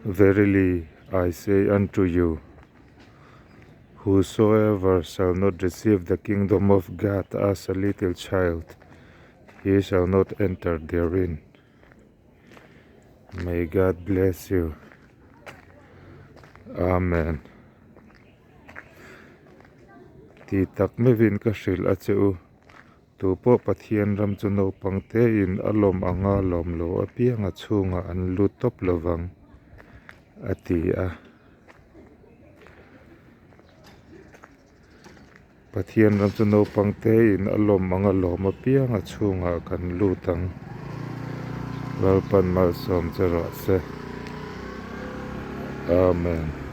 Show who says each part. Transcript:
Speaker 1: Verily I say unto you, whosoever shall not receive the kingdom of God as a little child, he shall not enter therein. May God bless you. Amen. Ti tak mevin ka hril a cheu tu po pathian ram chu no pangte in alom anga lom lo a pianga chunga an lut top lovang ati a pathian ram chu no pangte in alom anga lom a pianga chunga kan lutang lalpan malsawm cha rawh se. Amen.